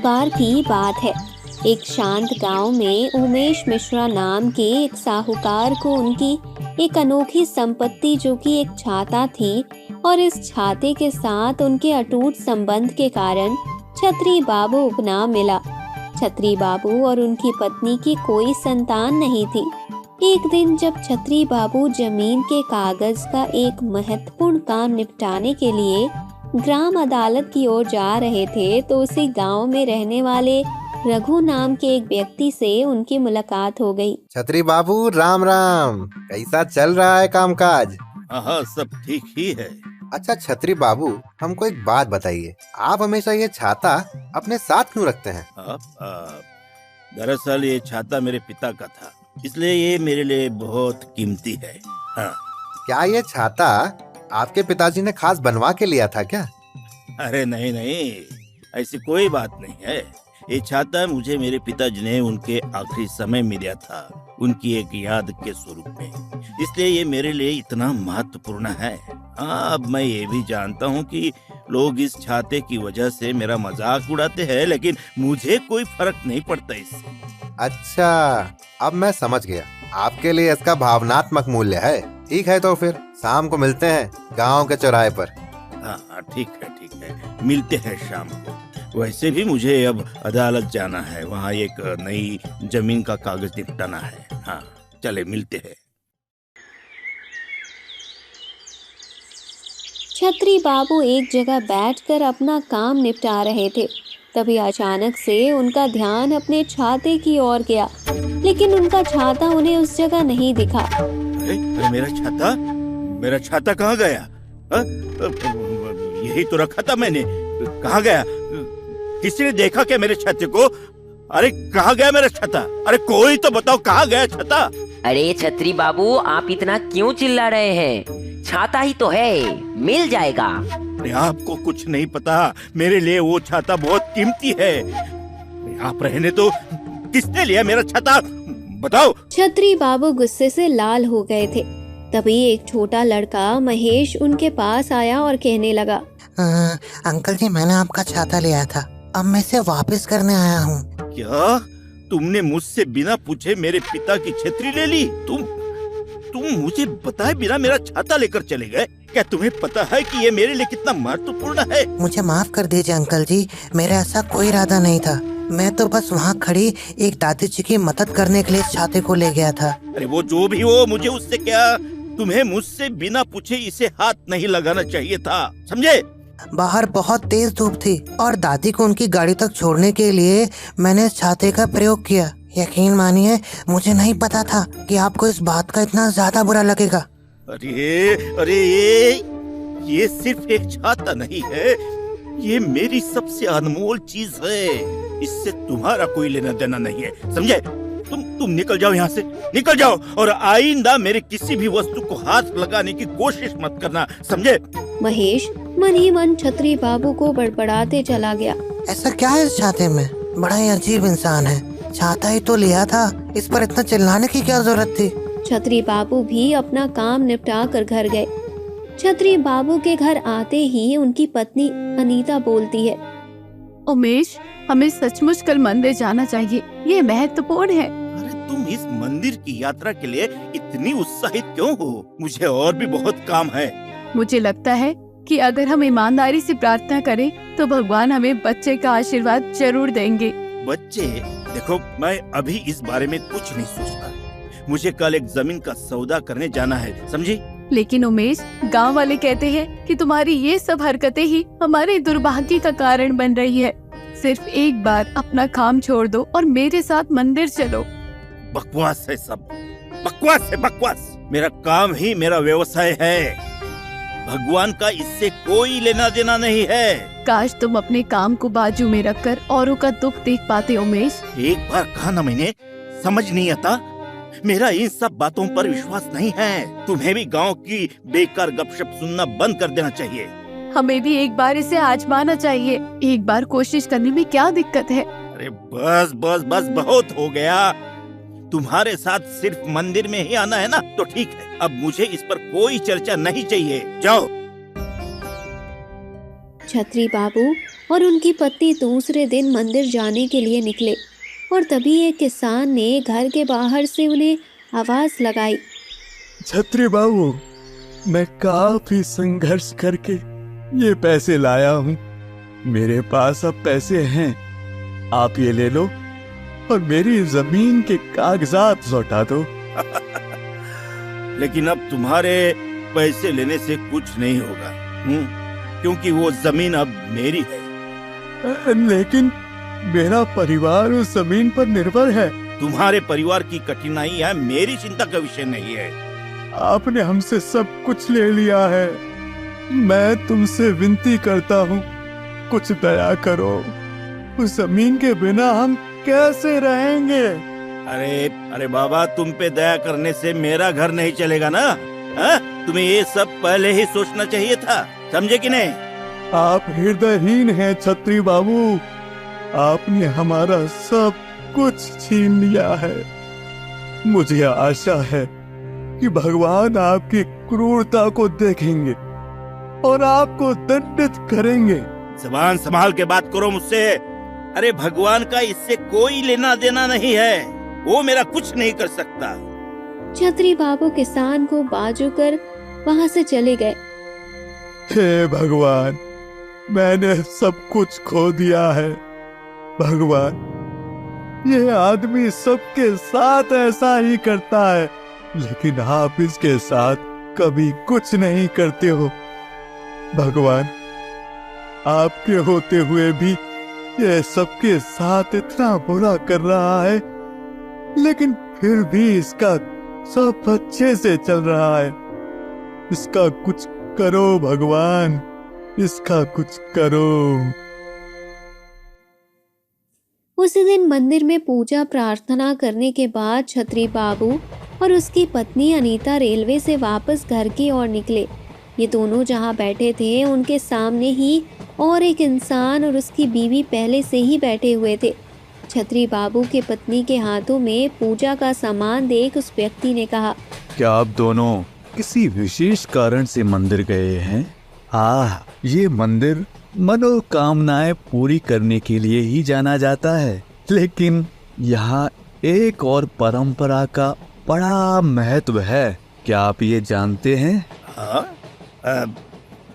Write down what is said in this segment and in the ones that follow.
बार की बात है। एक शांत गांव में उमेश मिश्रा नाम के एक साहूकार को उनकी एक अनोखी संपत्ति जो कि एक छाता थी और इस छाते के साथ उनके अटूट संबंध के कारण छतरी बाबू उपनाम मिला। छतरी बाबू और उनकी पत्नी की कोई संतान नहीं थी। एक दिन जब छतरी बाबू जमीन के कागज का एक महत्वपूर्ण काम निपटाने के लिए ग्राम अदालत की ओर जा रहे थे तो उसी गांव में रहने वाले रघु नाम के एक व्यक्ति से उनकी मुलाकात हो गई। छतरी बाबू राम राम, कैसा चल रहा है कामकाज? हाँ, सब ठीक ही है। अच्छा छतरी बाबू, हमको एक बात बताइए, आप हमेशा ये छाता अपने साथ क्यों रखते हैं? दरअसल ये छाता मेरे पिता का था, इसलिए ये मेरे लिए बहुत कीमती है। हाँ। क्या ये छाता आपके पिताजी ने खास बनवा के लिया था क्या? अरे नहीं नहीं, ऐसी कोई बात नहीं है। ये छाता मुझे मेरे पिताजी ने उनके आखिरी समय में दिया था, उनकी एक याद के स्वरूप में, इसलिए ये मेरे लिए इतना महत्वपूर्ण है। हाँ, अब मैं ये भी जानता हूँ कि लोग इस छाते की वजह से मेरा मजाक उड़ाते हैं, लेकिन मुझे कोई फर्क नहीं पड़ता इससे। अच्छा, अब मैं समझ गया, आपके लिए इसका भावनात्मक मूल्य है। ठीक है, तो फिर शाम को मिलते हैं गांव के चौराहे पर। हाँ ठीक है, मिलते हैं शाम को। वैसे भी मुझे अब अदालत जाना है, वहाँ एक नई जमीन का कागज निपटाना है। हाँ चले, मिलते हैं। छतरी बाबू एक जगह बैठकर अपना काम निपटा रहे थे। तभी अचानक से उनका ध्यान अपने छाते की ओर गया, लेकिन उनका छाता उन्हें उस जगह नहीं दिखा। अरे मेरा छाता कहाँ गया? यही तो रखा था मैंने, कहाँ गया? किसी ने देखा क्या मेरे छाते को? अरे कहाँ गया मेरा छाता? अरे कोई तो बताओ, कहाँ गया छाता? अरे छतरी बाबू, आप इतना क्यों चिल्ला रहे हैं? छाता ही तो है, मिल जाएगा। अरे आपको कुछ नहीं पता, मेरे लिए वो छाता बहुत कीमती है। आप रहने तो, किसने लिया मेरा छाता? बताओ। छतरी बाबू गुस्से से लाल हो गए थे। तभी एक छोटा लड़का महेश उनके पास आया और कहने लगा, अंकल जी, मैंने आपका छाता लिया था, अब मैं इसे वापस करने आया हूँ। क्या तुमने मुझसे बिना पूछे मेरे पिता की छतरी ले ली? तुम मुझे बताए बिना मेरा छाता लेकर चले गए? क्या तुम्हें पता है कि ये मेरे लिए कितना महत्वपूर्ण है? मुझे माफ कर दीजिए अंकल जी, मेरा ऐसा कोई इरादा नहीं था। मैं तो बस वहाँ खड़ी एक दादी जी की मदद करने के लिए इस छाते को ले गया था। अरे वो जो भी हो, मुझे उससे क्या? तुम्हें मुझसे बिना पूछे इसे हाथ नहीं लगाना चाहिए था, समझे? बाहर बहुत तेज धूप थी और दादी को उनकी गाड़ी तक छोड़ने के लिए मैंने इस छाते का प्रयोग किया। यकीन मानिए, मुझे नहीं पता था कि आपको इस बात का इतना ज्यादा बुरा लगेगा। अरे ये सिर्फ एक छाता नहीं है, ये मेरी सबसे अनमोल चीज है। इससे तुम्हारा कोई लेना देना नहीं है, समझे? तुम निकल जाओ यहाँ से, निकल जाओ, और आइंदा मेरे किसी भी वस्तु को हाथ लगाने की कोशिश मत करना, समझे? महेश मन ही मन छतरी बाबू को बड़बड़ाते चला गया। ऐसा क्या है इस छाते में? बड़ा ही अजीब इंसान है। छाता ही तो लिया था, इस पर इतना चिल्लाने की क्या जरूरत थी? छतरी बाबू भी अपना काम निपटा कर घर गए। छतरी बाबू के घर आते ही उनकी पत्नी अनीता बोलती है, उमेश, हमें सचमुच कल मंदिर जाना चाहिए, ये महत्वपूर्ण है। अरे तुम इस मंदिर की यात्रा के लिए इतनी उत्साहित क्यों हो? मुझे और भी बहुत काम है। मुझे लगता है कि अगर हम ईमानदारी से प्रार्थना करें तो भगवान हमें बच्चे का आशीर्वाद जरूर देंगे। बच्चे? देखो, मैं अभी इस बारे में कुछ नहीं सोचता। मुझे कल एक जमीन का सौदा करने जाना है, समझी? लेकिन उमेश, गांव वाले कहते हैं कि तुम्हारी ये सब हरकतें ही हमारे दुर्भाग्य का कारण बन रही है। सिर्फ एक बार अपना काम छोड़ दो और मेरे साथ मंदिर चलो। बकवास है सब, बकवास है बकवास। मेरा काम ही मेरा व्यवसाय है, भगवान का इससे कोई लेना देना नहीं है। काश तुम अपने काम को बाजू में रखकर औरों का दुख देख पाते उमेश। एक बार कहा ना मैंने, समझ नहीं आता? मेरा इन सब बातों पर विश्वास नहीं है। तुम्हें भी गांव की बेकार गपशप सुनना बंद कर देना चाहिए। हमें भी एक बार इसे आजमाना चाहिए। एक बार कोशिश करने में क्या दिक्कत है? अरे बस बस बस, बहुत हो गया। तुम्हारे साथ सिर्फ मंदिर में ही आना है ना, तो ठीक है। अब मुझे इस पर कोई चर्चा नहीं चाहिए, जाओ। छतरी बाबू और उनकी पत्नी दूसरे दिन मंदिर जाने के लिए निकले। और तभी एक किसान ने घर के बाहर से उन्हें आवाज लगाई। छत्री बाबू, मैं काफी संघर्ष करके ये पैसे लाया हूँ। मेरे पास अब पैसे हैं, आप ये ले लो और मेरी जमीन के कागजात लौटा दो। लेकिन अब तुम्हारे पैसे लेने से कुछ नहीं होगा, क्योंकि वो जमीन अब मेरी है। लेकिन मेरा परिवार उस जमीन पर निर्भर है। तुम्हारे परिवार की कठिनाइयां मेरी चिंता का विषय नहीं है। आपने हमसे सब कुछ ले लिया है। मैं तुमसे विनती करता हूँ, कुछ दया करो। उस जमीन के बिना हम कैसे रहेंगे? अरे बाबा, तुम पे दया करने से मेरा घर नहीं चलेगा ना। तुम्हें ये सब पहले ही सोचना चाहिए था, समझे कि नहीं? आप हृदयहीन हैं छत्री बाबू। आपने हमारा सब कुछ छीन लिया है। मुझे आशा है कि भगवान आपकी क्रूरता को देखेंगे और आपको दंडित करेंगे। जुबान संभाल के बात करो मुझसे। अरे भगवान का इससे कोई लेना देना नहीं है, वो मेरा कुछ नहीं कर सकता। छत्री बाबू किसान को बाजू कर वहां से चले गए। हे भगवान, मैंने सब कुछ खो दिया है। भगवान, ये आदमी सबके साथ ऐसा ही करता है, लेकिन आप इसके साथ कभी कुछ नहीं करते हो। भगवान, आपके होते हुए भी ये सबके साथ इतना बुरा कर रहा है, लेकिन फिर भी इसका सब अच्छे से चल रहा है। इसका कुछ करो भगवान, इसका कुछ करो। उसी दिन मंदिर में पूजा प्रार्थना करने के बाद छत्री बाबू और उसकी पत्नी अनीता रेलवे से वापस घर की ओर निकले। ये दोनों जहाँ बैठे थे उनके सामने ही और एक इंसान और उसकी बीवी पहले से ही बैठे हुए थे। छत्री बाबू के पत्नी के हाथों में पूजा का सामान देख उस व्यक्ति ने कहा, क्या आप दोनों किसी विशेष कारण से मंदिर गए हैं? ये मंदिर मनोकामनाएं पूरी करने के लिए ही जाना जाता है, लेकिन यहाँ एक और परंपरा का बड़ा महत्व है। क्या आप ये जानते हैं?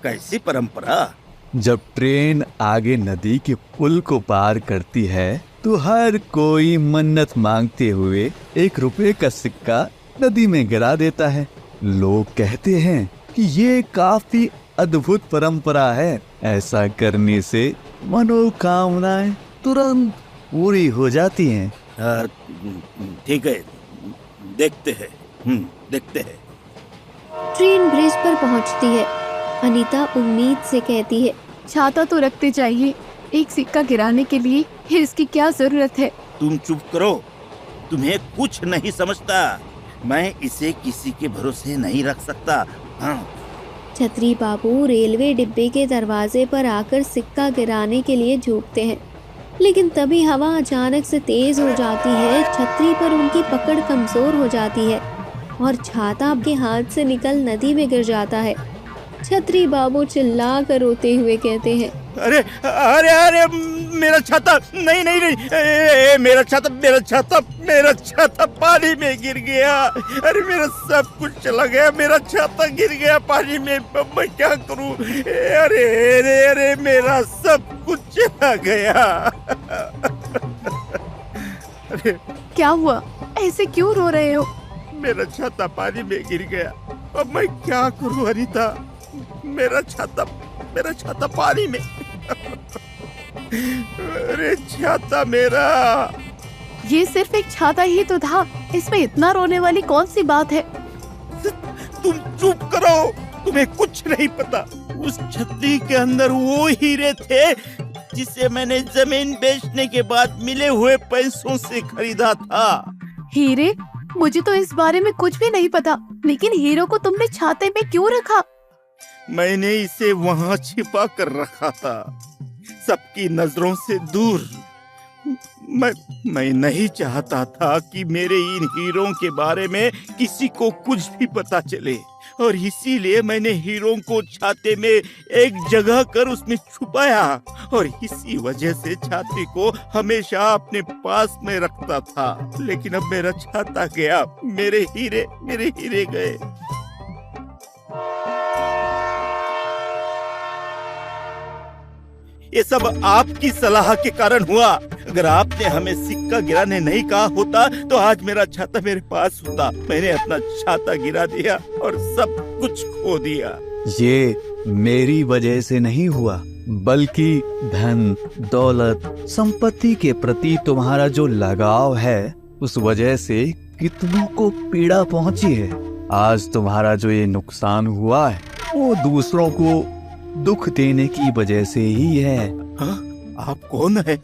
कैसी परंपरा? जब ट्रेन आगे नदी के पुल को पार करती है तो हर कोई मन्नत मांगते हुए 1 रुपए का सिक्का नदी में गिरा देता है। लोग कहते हैं कि ये काफी अद्भुत परंपरा है। ऐसा करने से मनोकामनाएं तुरंत पूरी हो जाती हैं। ठीक है, देखते हैं। ट्रेन ब्रिज पर पहुंचती है। अनीता उम्मीद से कहती है, छाता तो रखते चाहिए, एक सिक्का गिराने के लिए इसकी क्या जरूरत है? तुम चुप करो, तुम्हें कुछ नहीं समझता। मैं इसे किसी के भरोसे नहीं रख सकता। छत्री बाबू रेलवे डिब्बे के दरवाजे पर आकर सिक्का गिराने के लिए झुकते हैं, लेकिन तभी हवा अचानक से तेज हो जाती है। छतरी पर उनकी पकड़ कमजोर हो जाती है और छाता आपके हाथ से निकल नदी में गिर जाता है। छतरी बाबू चिल्ला कर रोते हुए कहते हैं, अरे अरे अरे मेरा छाता, नहीं नहीं नहीं, मेरा छाता पानी में गिर गया। अरे मेरा सब कुछ चला गया, मेरा छाता गिर गया पानी में। मैं क्या करूं? अरे अरे अरे मेरा सब कुछ चला गया। अरे क्या हुआ? ऐसे क्यों रो रहे हो? मेरा छाता पानी में गिर गया, अब मैं क्या करूं अनीता? मेरा छाता पानी में। अरे छाता मेरा। ये सिर्फ एक छाता ही तो था, इसमें इतना रोने वाली कौन सी बात है? तुम चुप करो, तुम्हें कुछ नहीं पता। उस छतरी के अंदर वो हीरे थे जिसे मैंने जमीन बेचने के बाद मिले हुए पैसों से खरीदा था। हीरे? मुझे तो इस बारे में कुछ भी नहीं पता, लेकिन हीरो को तुमने छाते में क्यों रखा? मैंने इसे वहाँ छिपा कर रखा था, सबकी नजरों से दूर। मैं नहीं चाहता था कि मेरे इन हीरों के बारे में किसी को कुछ भी पता चले। और इसीलिए मैंने हीरो को छाते में एक जगह कर उसमें छुपाया, और इसी वजह से छाते को हमेशा अपने पास में रखता था। लेकिन अब मेरा छाता गया, मेरे हीरे गए। ये सब आपकी सलाह के कारण हुआ। अगर आपने हमें सिक्का गिराने नहीं कहा होता तो आज मेरा छाता मेरे पास होता। मैंने अपना छाता गिरा दिया और सब कुछ खो दिया। ये मेरी वजह से नहीं हुआ, बल्कि धन, दौलत, संपत्ति के प्रति तुम्हारा जो लगाव है उस वजह से कितनों को पीड़ा पहुंची है। आज तुम्हारा जो ये नुकसान हुआ है वो दूसरों को दुख देने की वजह से ही है। आप कौन है?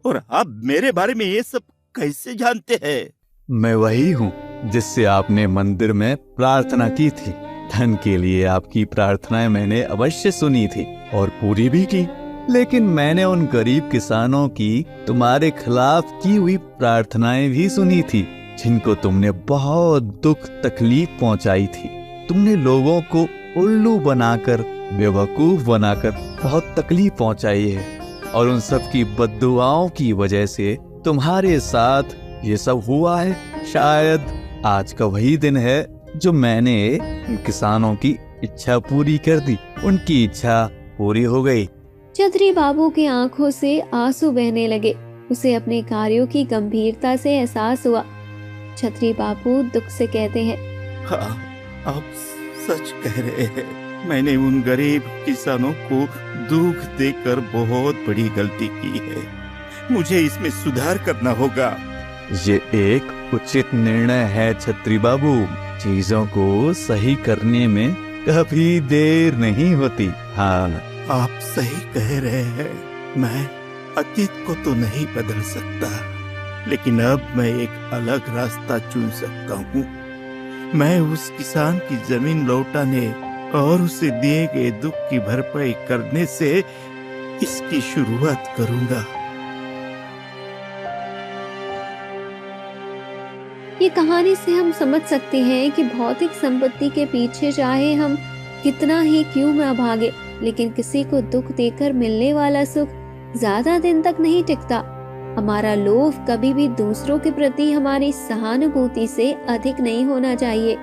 और आप मेरे बारे में ये सब कैसे जानते हैं? मैं वही हूँ जिससे आपने मंदिर में प्रार्थना की थी। धन के लिए आपकी प्रार्थनाएं मैंने अवश्य सुनी थी और पूरी भी की, लेकिन मैंने उन गरीब किसानों की तुम्हारे खिलाफ की हुई प्रार्थनाएं भी सुनी थी, जिनको तुमने बहुत दुख तकलीफ पहुंचाई थी। तुमने लोगों को उल्लू बनाकर, बेवकूफ बनाकर बहुत तकलीफ पहुंचाई है, और उन सब की बद्दुआओं की वजह से तुम्हारे साथ ये सब हुआ है। शायद आज का वही दिन है जो मैंने उन किसानों की इच्छा पूरी कर दी। उनकी इच्छा पूरी हो गई। छतरी बाबू की आंखों से आंसू बहने लगे। उसे अपने कार्यों की गंभीरता से एहसास हुआ। छतरी बाबू दुख से कहते हैं, हाँ, आप सच कह रहे हैं। मैंने उन गरीब किसानों को दुख देकर बहुत बड़ी गलती की है। मुझे इसमें सुधार करना होगा। ये एक उचित निर्णय है छतरी बाबू। चीजों को सही करने में कभी देर नहीं होती। हाँ, आप सही कह रहे हैं। मैं अतीत को तो नहीं बदल सकता, लेकिन अब मैं एक अलग रास्ता चुन सकता हूँ। मैं उस किसान की जमीन लौटाने और उसे दिए गए दुख की भरपाई करने से इसकी शुरुआत करूंगा। ये कहानी से हम समझ सकते हैं कि भौतिक संपत्ति के पीछे चाहे हम कितना ही क्यों न भागे, लेकिन किसी को दुख देकर मिलने वाला सुख ज्यादा दिन तक नहीं टिकता। हमारा लोभ कभी भी दूसरों के प्रति हमारी सहानुभूति से अधिक नहीं होना चाहिए।